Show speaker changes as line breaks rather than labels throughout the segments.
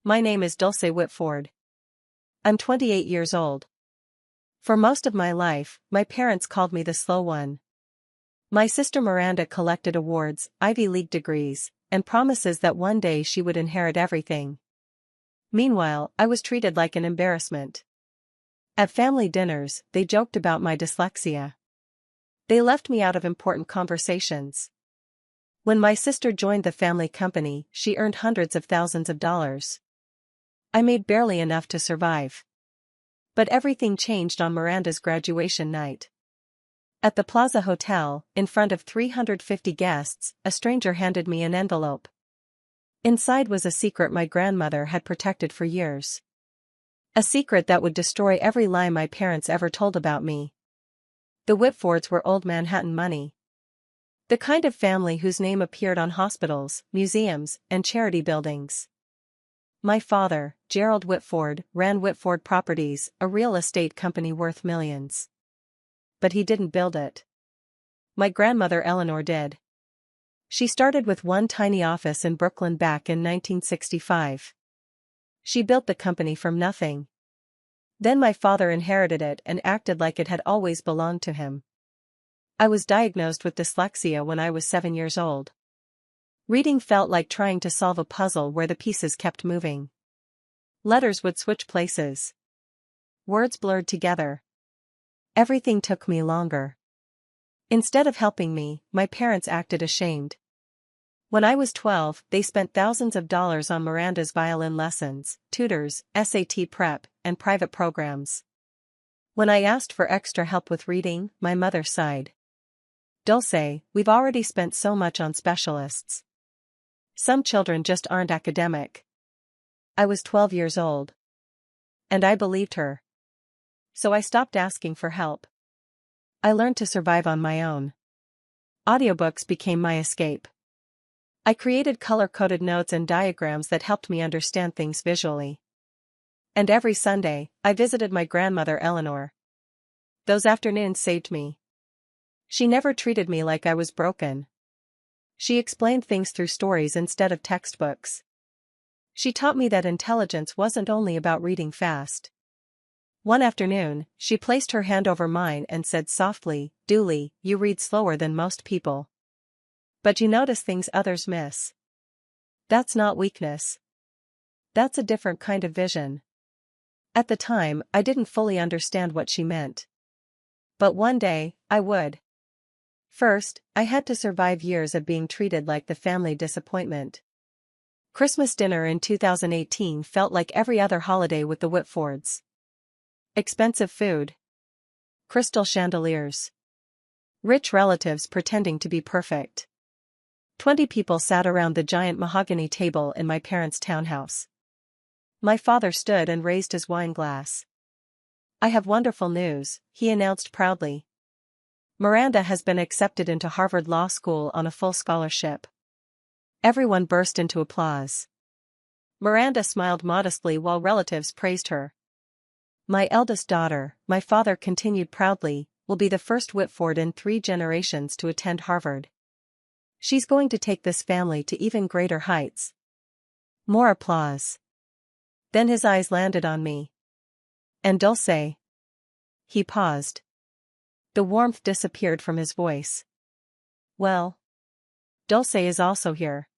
My name is Dulce Whitford. I'm 28 years old. For most of my life, my parents called me the slow one. My sister Miranda collected awards, Ivy League degrees, and promises that one day she would inherit everything. Meanwhile, I was treated like an embarrassment. At family dinners, they joked about my dyslexia. They left me out of important conversations. When my sister joined the family company, she earned hundreds of thousands of dollars. I made barely enough to survive. But everything changed on Miranda's graduation night. At the Plaza Hotel, in front of 350 guests, a stranger handed me an envelope. Inside was a secret my grandmother had protected for years. A secret that would destroy every lie my parents ever told about me. The Whitfords were old Manhattan money. The kind of family whose name appeared on hospitals, museums, and charity buildings. My father, Gerald Whitford, ran Whitford Properties, a real estate company worth millions. But he didn't build it. My grandmother Eleanor did. She started with one tiny office in Brooklyn back in 1965. She built the company from nothing. Then my father inherited it and acted like it had always belonged to him. I was diagnosed with dyslexia when I was 7 years old. Reading felt like trying to solve a puzzle where the pieces kept moving. Letters would switch places. Words blurred together. Everything took me longer. Instead of helping me, my parents acted ashamed. When I was 12, they spent thousands of dollars on Miranda's violin lessons, tutors, SAT prep, and private programs. When I asked for extra help with reading, my mother sighed. Dulce, we've already spent so much on specialists. Some children just aren't academic. I was 12 years old. And I believed her. So I stopped asking for help. I learned to survive on my own. Audiobooks became my escape. I created color-coded notes and diagrams that helped me understand things visually. And every Sunday, I visited my grandmother Eleanor. Those afternoons saved me. She never treated me like I was broken. She explained things through stories instead of textbooks. She taught me that intelligence wasn't only about reading fast. One afternoon, she placed her hand over mine and said softly, "Dooley, you read slower than most people. But you notice things others miss. That's not weakness. That's a different kind of vision." At the time, I didn't fully understand what she meant. But one day, I would. First, I had to survive years of being treated like the family disappointment. Christmas dinner in 2018 felt like every other holiday with the Whitfords. Expensive food. Crystal chandeliers. Rich relatives pretending to be perfect. 20 people sat around the giant mahogany table in my parents' townhouse. My father stood and raised his wine glass. "I have wonderful news," he announced proudly. "Miranda has been accepted into Harvard Law School on a full scholarship." Everyone burst into applause. Miranda smiled modestly while relatives praised her. "My eldest daughter," my father continued proudly, "will be the first Whitford in 3 generations to attend Harvard. She's going to take this family to even greater heights." More applause. Then his eyes landed on me. "And Dulce?" He paused. The warmth disappeared from his voice. "Well, Dulce is also here."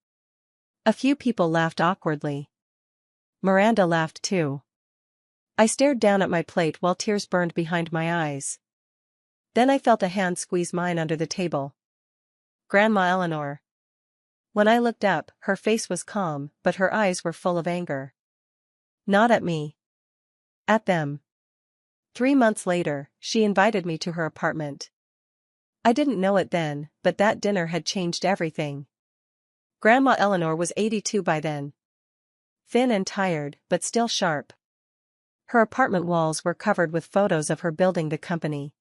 A few people laughed awkwardly. Miranda laughed too. I stared down at my plate while tears burned behind my eyes. Then I felt a hand squeeze mine under the table. Grandma Eleanor. When I looked up, her face was calm, but her eyes were full of anger. Not at me. At them. 3 months later, she invited me to her apartment. I didn't know it then, but that dinner had changed everything. Grandma Eleanor was 82 by then. Thin and tired, but still sharp. Her apartment walls were covered with photos of her building the company.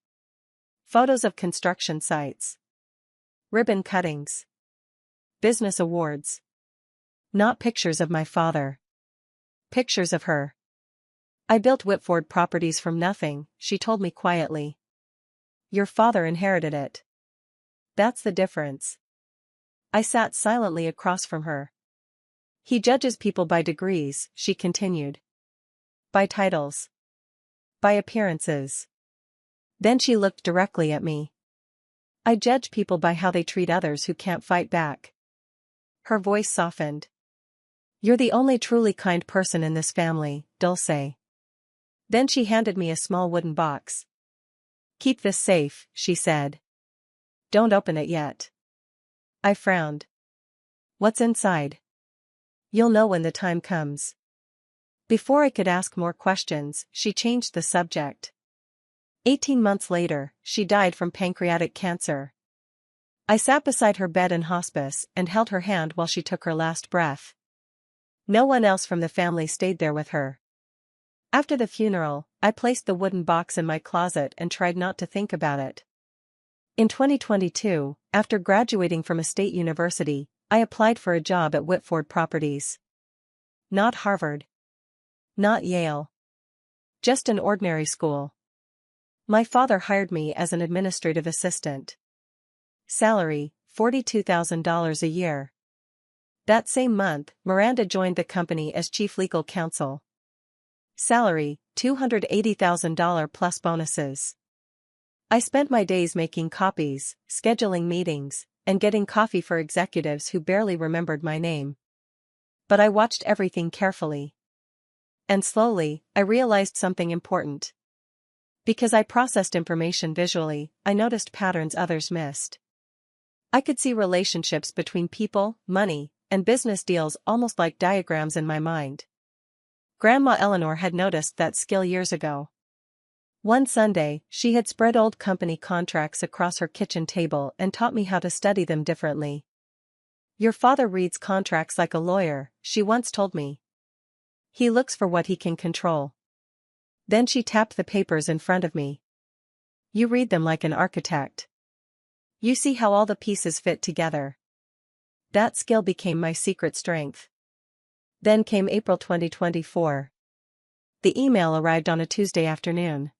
Photos of construction sites. Ribbon cuttings. Business awards. Not pictures of my father. Pictures of her. "I built Whitford Properties from nothing," she told me quietly. "Your father inherited it. That's the difference." I sat silently across from her. He judges people by degrees, she continued. By titles. By appearances. Then she looked directly at me. I judge people by how they treat others who can't fight back. Her voice softened. You're the only truly kind person in this family, Dulce. Then she handed me a small wooden box. Keep this safe, she said. Don't open it yet. I frowned. What's inside? You'll know when the time comes. Before I could ask more questions, she changed the subject. 18 months later, she died from pancreatic cancer. I sat beside her bed in hospice and held her hand while she took her last breath. No one else from the family stayed there with her. After the funeral, I placed the wooden box in my closet and tried not to think about it. In 2022, after graduating from a state university, I applied for a job at Whitford Properties. Not Harvard. Not Yale. Just an ordinary school. My father hired me as an administrative assistant. Salary, $42,000 a year. That same month, Miranda joined the company as chief legal counsel. Salary, $280,000 plus bonuses. I spent my days making copies, scheduling meetings, and getting coffee for executives who barely remembered my name. But I watched everything carefully. And slowly, I realized something important. Because I processed information visually, I noticed patterns others missed. I could see relationships between people, money, and business deals almost like diagrams in my mind. Grandma Eleanor had noticed that skill years ago. One Sunday, she had spread old company contracts across her kitchen table and taught me how to study them differently. Your father reads contracts like a lawyer, she once told me. He looks for what he can control. Then she tapped the papers in front of me. You read them like an architect. You see how all the pieces fit together. That skill became my secret strength. Then came April 2024. The email arrived on a Tuesday afternoon.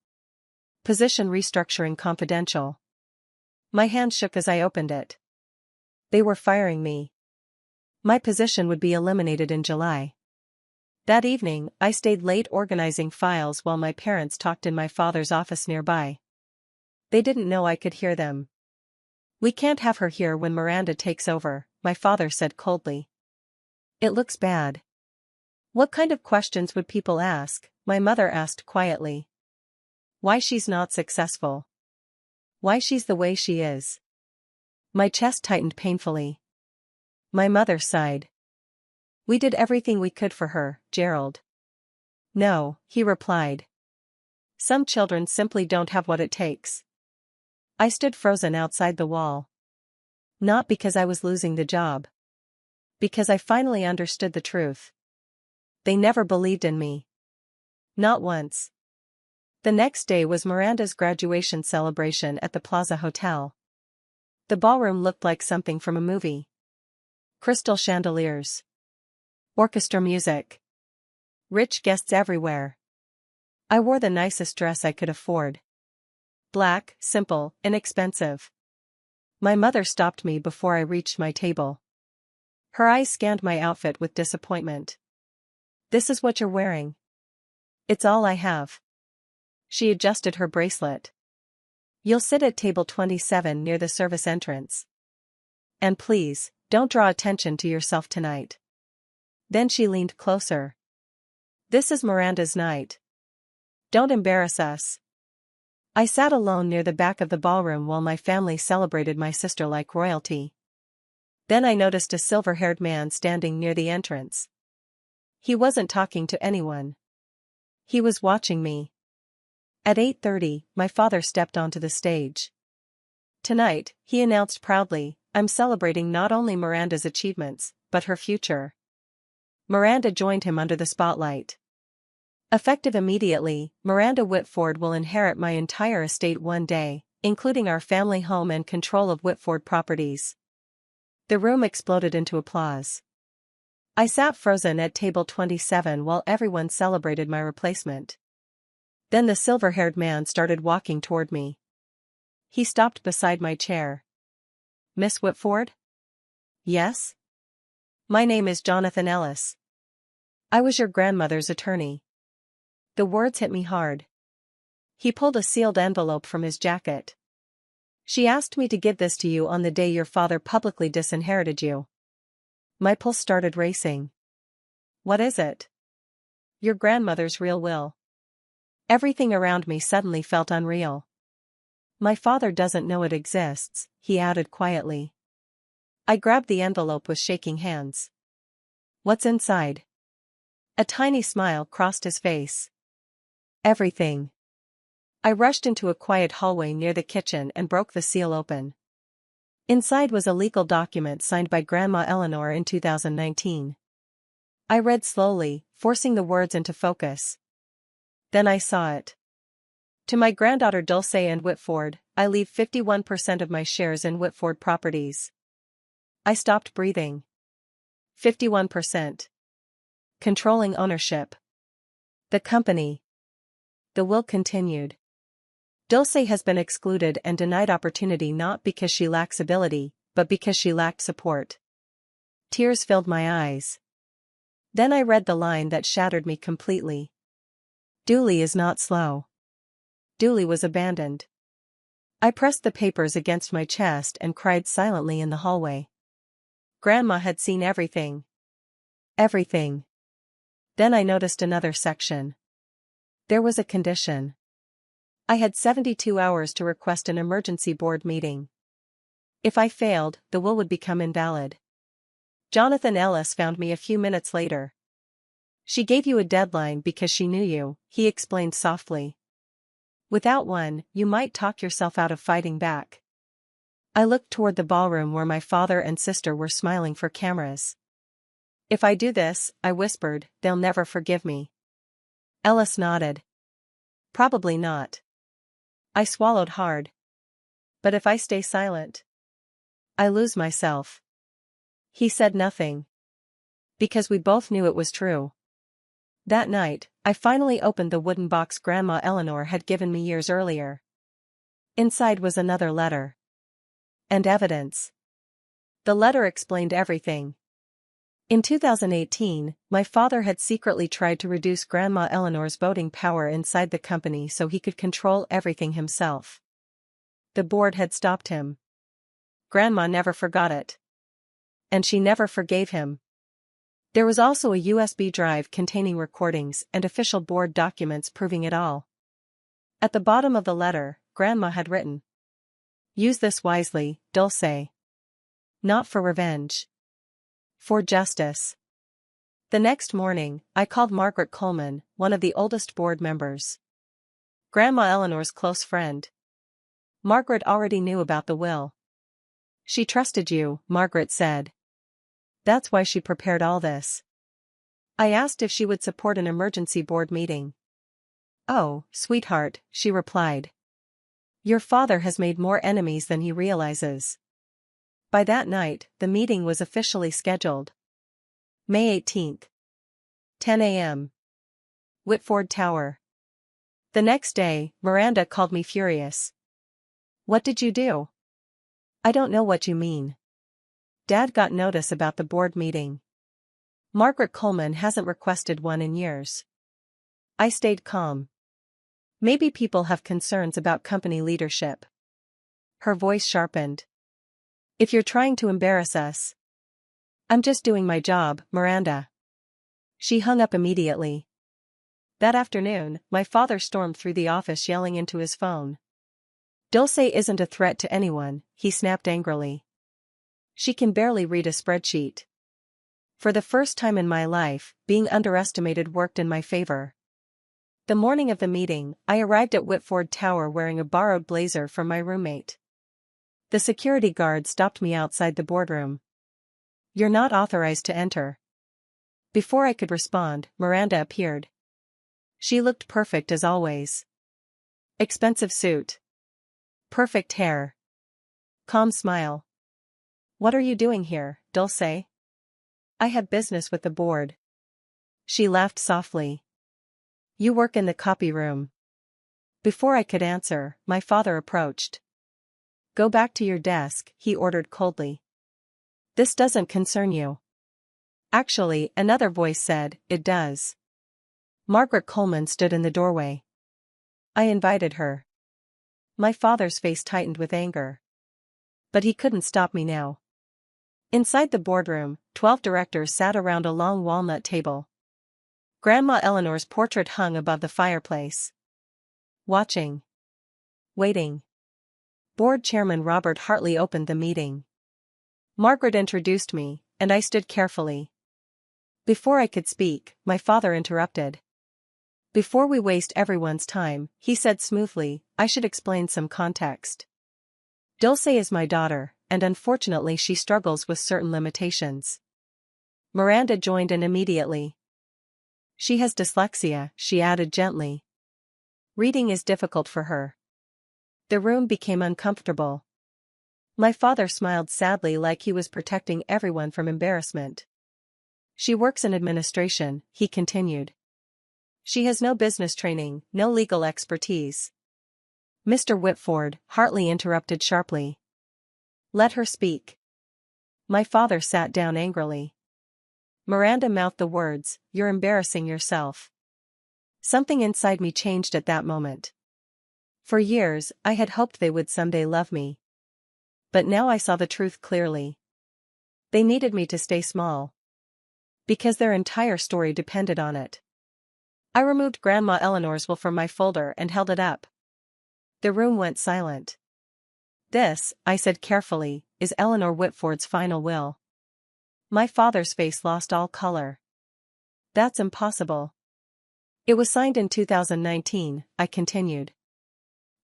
Position restructuring confidential. My hand shook as I opened it. They were firing me. My position would be eliminated in July. That evening, I stayed late organizing files while my parents talked in my father's office nearby. They didn't know I could hear them. We can't have her here when Miranda takes over, my father said coldly. It looks bad. What kind of questions would people ask? My mother asked quietly. Why she's not successful. Why she's the way she is. My chest tightened painfully. My mother sighed. We did everything we could for her, Gerald. No, he replied. Some children simply don't have what it takes. I stood frozen outside the wall. Not because I was losing the job. Because I finally understood the truth. They never believed in me. Not once. The next day was Miranda's graduation celebration at the Plaza Hotel. The ballroom looked like something from a movie. Crystal chandeliers. Orchestra music. Rich guests everywhere. I wore the nicest dress I could afford. Black, simple, inexpensive. My mother stopped me before I reached my table. Her eyes scanned my outfit with disappointment. This is what you're wearing. It's all I have. She adjusted her bracelet. You'll sit at table 27 near the service entrance. And please, don't draw attention to yourself tonight. Then she leaned closer. This is Miranda's night. Don't embarrass us. I sat alone near the back of the ballroom while my family celebrated my sister like royalty. Then I noticed a silver-haired man standing near the entrance. He wasn't talking to anyone. He was watching me. At 8:30, my father stepped onto the stage. Tonight, he announced proudly, I'm celebrating not only Miranda's achievements, but her future. Miranda joined him under the spotlight. Effective immediately, Miranda Whitford will inherit my entire estate one day, including our family home and control of Whitford Properties. The room exploded into applause. I sat frozen at table 27 while everyone celebrated my replacement. Then the silver-haired man started walking toward me. He stopped beside my chair. Miss Whitford? Yes? My name is Jonathan Ellis. I was your grandmother's attorney. The words hit me hard. He pulled a sealed envelope from his jacket. She asked me to give this to you on the day your father publicly disinherited you. My pulse started racing. What is it? Your grandmother's real will. Everything around me suddenly felt unreal. My father doesn't know it exists, he added quietly. I grabbed the envelope with shaking hands. What's inside? A tiny smile crossed his face. Everything. I rushed into a quiet hallway near the kitchen and broke the seal open. Inside was a legal document signed by Grandma Eleanor in 2019. I read slowly, forcing the words into focus. Then I saw it. To my granddaughter Dulce and Whitford, I leave 51% of my shares in Whitford Properties. I stopped breathing. 51%. Controlling ownership. The company. The will continued. Dulce has been excluded and denied opportunity not because she lacks ability, but because she lacked support. Tears filled my eyes. Then I read the line that shattered me completely. Dooley is not slow. Dooley was abandoned. I pressed the papers against my chest and cried silently in the hallway. Grandma had seen everything. Everything. Then I noticed another section. There was a condition. I had 72 hours to request an emergency board meeting. If I failed, the will would become invalid. Jonathan Ellis found me a few minutes later. She gave you a deadline because she knew you, he explained softly. Without one, you might talk yourself out of fighting back. I looked toward the ballroom where my father and sister were smiling for cameras. If I do this, I whispered, they'll never forgive me. Ellis nodded. Probably not. I swallowed hard. But if I stay silent, I lose myself. He said nothing. Because we both knew it was true. That night, I finally opened the wooden box Grandma Eleanor had given me years earlier. Inside was another letter. And evidence. The letter explained everything. In 2018, my father had secretly tried to reduce Grandma Eleanor's voting power inside the company so he could control everything himself. The board had stopped him. Grandma never forgot it. And she never forgave him. There was also a USB drive containing recordings and official board documents proving it all. At the bottom of the letter, Grandma had written, "Use this wisely, Dulce. Not for revenge. For justice." The next morning, I called Margaret Coleman, one of the oldest board members. Grandma Eleanor's close friend. Margaret already knew about the will. She trusted you, Margaret said. That's why she prepared all this. I asked if she would support an emergency board meeting. "Oh, sweetheart," she replied. "Your father has made more enemies than he realizes." By that night, the meeting was officially scheduled. May 18th. 10 a.m. Whitford Tower. The next day, Miranda called me furious. "What did you do?" "I don't know what you mean. Dad got notice about the board meeting. Margaret Coleman hasn't requested one in years." I stayed calm. Maybe people have concerns about company leadership. Her voice sharpened. "If you're trying to embarrass us." "I'm just doing my job, Miranda." She hung up immediately. That afternoon, my father stormed through the office yelling into his phone. "Dulce isn't a threat to anyone," he snapped angrily. "She can barely read a spreadsheet." For the first time in my life, being underestimated worked in my favor. The morning of the meeting, I arrived at Whitford Tower wearing a borrowed blazer from my roommate. The security guard stopped me outside the boardroom. "You're not authorized to enter." Before I could respond, Miranda appeared. She looked perfect as always. Expensive suit. Perfect hair. Calm smile. "What are you doing here, Dulce?" "I have business with the board." She laughed softly. "You work in the copy room." Before I could answer, my father approached. "Go back to your desk," he ordered coldly. "This doesn't concern you." Actually, another voice said, it does. Margaret Coleman stood in the doorway. I invited her. My father's face tightened with anger. But he couldn't stop me now. Inside the boardroom, 12 directors sat around a long walnut table. Grandma Eleanor's portrait hung above the fireplace. Watching. Waiting. Board Chairman Robert Hartley opened the meeting. Margaret introduced me, and I stood carefully. Before I could speak, my father interrupted. Before we waste everyone's time, he said smoothly, I should explain some context. Dulce is my daughter, and unfortunately she struggles with certain limitations. Miranda joined in immediately. She has dyslexia, she added gently. Reading is difficult for her. The room became uncomfortable. My father smiled sadly like he was protecting everyone from embarrassment. She works in administration, he continued. She has no business training, no legal expertise. Mr. Whitford, Hartley interrupted sharply. Let her speak. My father sat down angrily. Miranda mouthed the words, you're embarrassing yourself. Something inside me changed at that moment. For years, I had hoped they would someday love me. But now I saw the truth clearly. They needed me to stay small. Because their entire story depended on it. I removed Grandma Eleanor's will from my folder and held it up. The room went silent. This, I said carefully, is Eleanor Whitford's final will. My father's face lost all color. That's impossible. It was signed in 2019, I continued.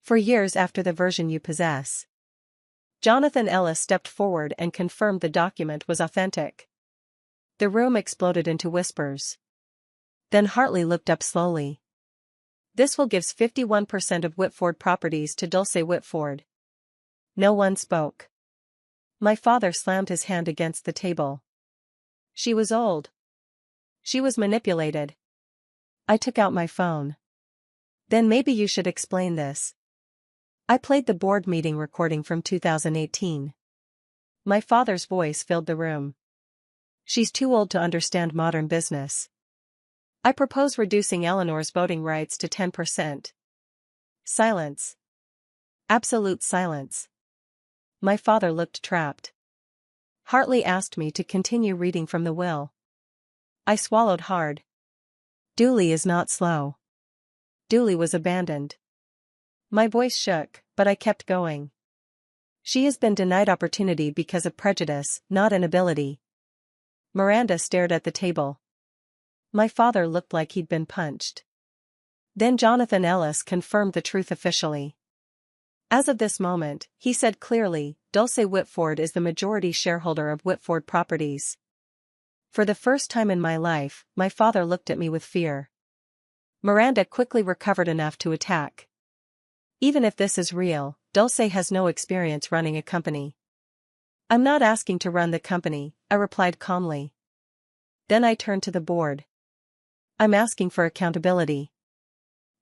For years after the version you possess. Jonathan Ellis stepped forward and confirmed the document was authentic. The room exploded into whispers. Then Hartley looked up slowly. This will gives 51% of Whitford properties to Dulce Whitford. No one spoke. My father slammed his hand against the table. She was old. She was manipulated. I took out my phone. Then maybe you should explain this. I played the board meeting recording from 2018. My father's voice filled the room. She's too old to understand modern business. I propose reducing Eleanor's voting rights to 10%. Silence. Absolute silence. My father looked trapped. Hartley asked me to continue reading from the will. I swallowed hard. Dooley is not slow. Dooley was abandoned. My voice shook, but I kept going. She has been denied opportunity because of prejudice, not inability. Miranda stared at the table. My father looked like he'd been punched. Then Jonathan Ellis confirmed the truth officially. As of this moment, he said clearly, Dulce Whitford is the majority shareholder of Whitford Properties. For the first time in my life, my father looked at me with fear. Miranda quickly recovered enough to attack. Even if this is real, Dulce has no experience running a company. I'm not asking to run the company, I replied calmly. Then I turned to the board. I'm asking for accountability.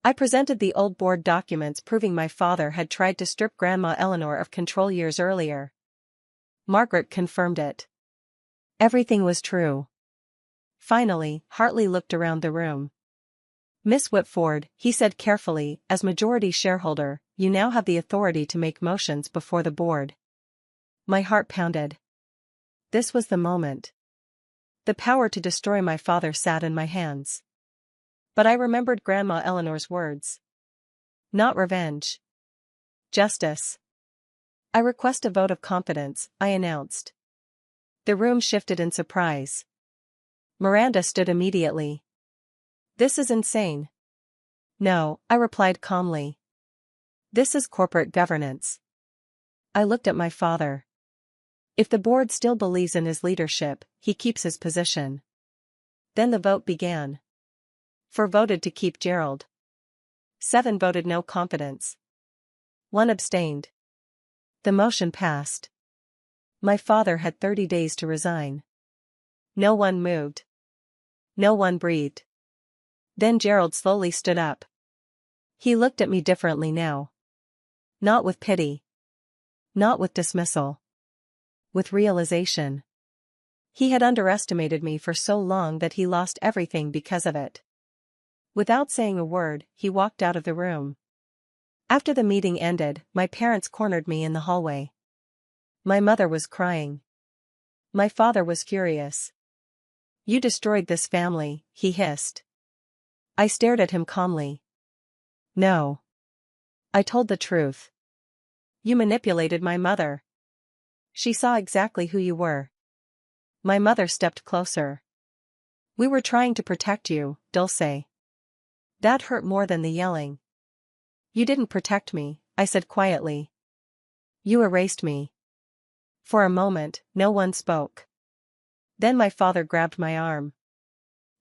I presented the old board documents proving my father had tried to strip Grandma Eleanor of control years earlier. Margaret confirmed it. Everything was true. Finally, Hartley looked around the room. Miss Whitford, he said carefully, as majority shareholder, you now have the authority to make motions before the board. My heart pounded. This was the moment. The power to destroy my father sat in my hands. But I remembered Grandma Eleanor's words. Not revenge. Justice. I request a vote of confidence, I announced. The room shifted in surprise. Miranda stood immediately. This is insane. No, I replied calmly. This is corporate governance. I looked at my father. If the board still believes in his leadership, he keeps his position. Then the vote began. 4 voted to keep Gerald. 7 voted no confidence. 1 abstained. The motion passed. My father had 30 days to resign. No one moved. No one breathed. Then Gerald slowly stood up. He looked at me differently now. Not with pity. Not with dismissal. With realization. He had underestimated me for so long that he lost everything because of it. Without saying a word, he walked out of the room. After the meeting ended, my parents cornered me in the hallway. My mother was crying. My father was furious. "You destroyed this family," he hissed. I stared at him calmly. "No. I told the truth. You manipulated my mother. She saw exactly who you were." My mother stepped closer. "We were trying to protect you, Dulce." That hurt more than the yelling. "You didn't protect me," I said quietly. "You erased me." For a moment, no one spoke. Then my father grabbed my arm.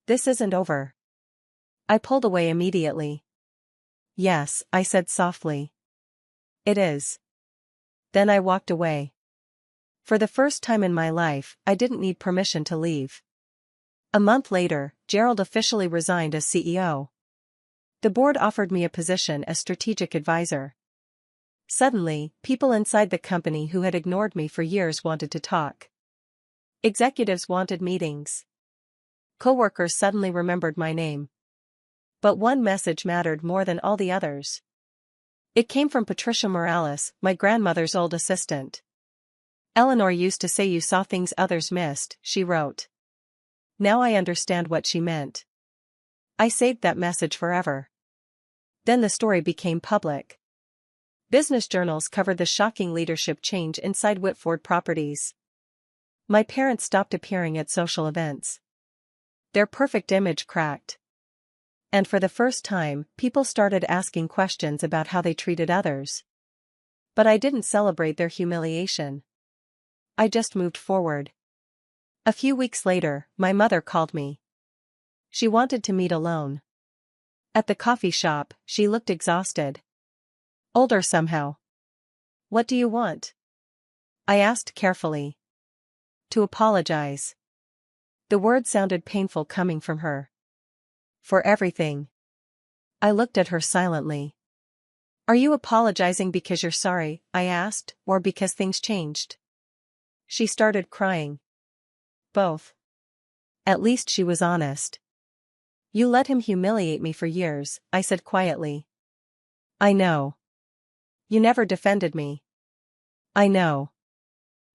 "This isn't over." I pulled away immediately. "Yes," I said softly. "It is." Then I walked away. For the first time in my life, I didn't need permission to leave. A month later, Gerald officially resigned as CEO. The board offered me a position as strategic advisor. Suddenly, people inside the company who had ignored me for years wanted to talk. Executives wanted meetings. Coworkers suddenly remembered my name. But one message mattered more than all the others. It came from Patricia Morales, my grandmother's old assistant. "Eleanor used to say you saw things others missed," she wrote. "Now I understand what she meant." I saved that message forever. Then the story became public. Business journals covered the shocking leadership change inside Whitford Properties. My parents stopped appearing at social events. Their perfect image cracked. And for the first time, people started asking questions about how they treated others. But I didn't celebrate their humiliation. I just moved forward. A few weeks later, my mother called me. She wanted to meet alone. At the coffee shop, she looked exhausted. Older somehow. "What do you want?" I asked carefully. "To apologize." The word sounded painful coming from her. "For everything." I looked at her silently. "Are you apologizing because you're sorry," I asked, "or because things changed?" She started crying. "Both." At least she was honest. "You let him humiliate me for years," I said quietly. "I know. You never defended me." "I know."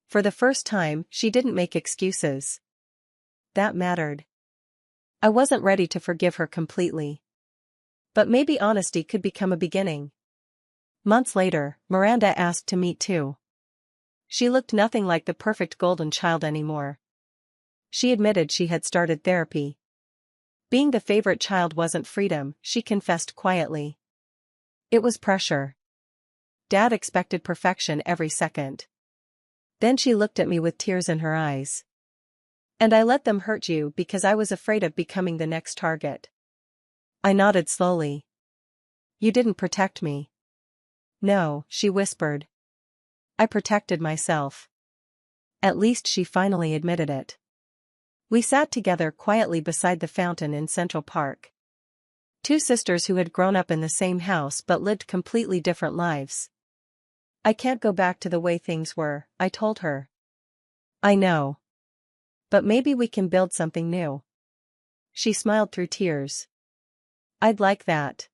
For the first time, she didn't make excuses. That mattered. I wasn't ready to forgive her completely. But maybe honesty could become a beginning. Months later, Miranda asked to meet too. She looked nothing like the perfect golden child anymore. She admitted she had started therapy. Being the favorite child wasn't freedom, she confessed quietly. It was pressure. Dad expected perfection every second. Then she looked at me with tears in her eyes. "And I let them hurt you because I was afraid of becoming the next target." I nodded slowly. "You didn't protect me." "No," she whispered. "I protected myself." At least she finally admitted it. We sat together quietly beside the fountain in Central Park. Two sisters who had grown up in the same house but lived completely different lives. "I can't go back to the way things were," I told her. "I know. But maybe we can build something new." She smiled through tears. "I'd like that."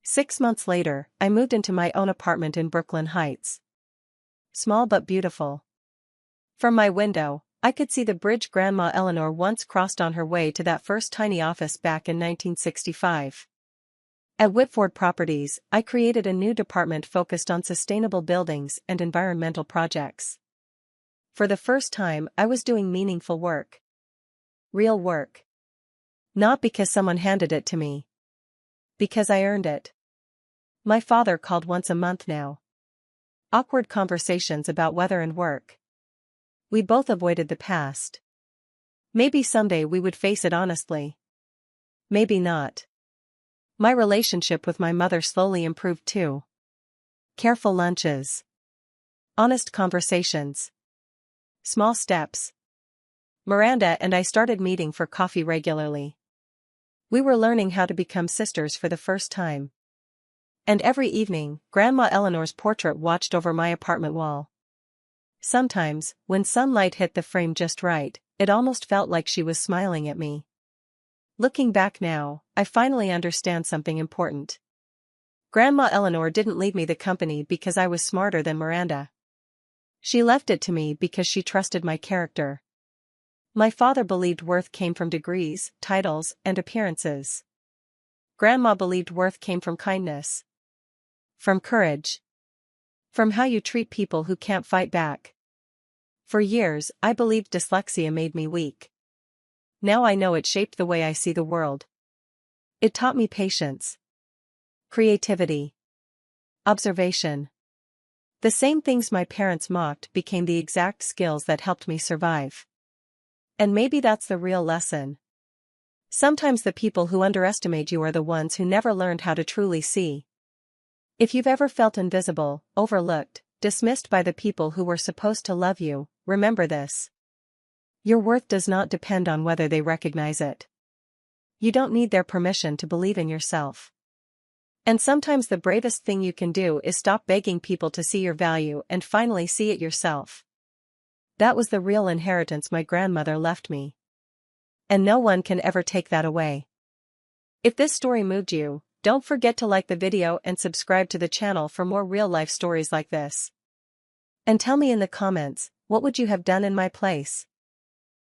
6 months later, I moved into my own apartment in Brooklyn Heights. Small but beautiful. From my window, I could see the bridge Grandma Eleanor once crossed on her way to that first tiny office back in 1965. At Whitford Properties, I created a new department focused on sustainable buildings and environmental projects. For the first time, I was doing meaningful work. Real work. Not because someone handed it to me. Because I earned it. My father called once a month now. Awkward conversations about weather and work. We both avoided the past. Maybe someday we would face it honestly. Maybe not. My relationship with my mother slowly improved too. Careful lunches. Honest conversations. Small steps. Miranda and I started meeting for coffee regularly. We were learning how to become sisters for the first time. And every evening, Grandma Eleanor's portrait watched over my apartment wall. Sometimes, when sunlight hit the frame just right, it almost felt like she was smiling at me. Looking back now, I finally understand something important. Grandma Eleanor didn't leave me the company because I was smarter than Miranda. She left it to me because she trusted my character. My father believed worth came from degrees, titles, and appearances. Grandma believed worth came from kindness. From courage. From how you treat people who can't fight back. For years, I believed dyslexia made me weak. Now I know it shaped the way I see the world. It taught me patience, creativity, observation. The same things my parents mocked became the exact skills that helped me survive. And maybe that's the real lesson. Sometimes the people who underestimate you are the ones who never learned how to truly see. If you've ever felt invisible, overlooked, dismissed by the people who were supposed to love you, remember this. Your worth does not depend on whether they recognize it. You don't need their permission to believe in yourself. And sometimes the bravest thing you can do is stop begging people to see your value and finally see it yourself. That was the real inheritance my grandmother left me. And no one can ever take that away. If this story moved you, don't forget to like the video and subscribe to the channel for more real-life stories like this. And tell me in the comments, what would you have done in my place?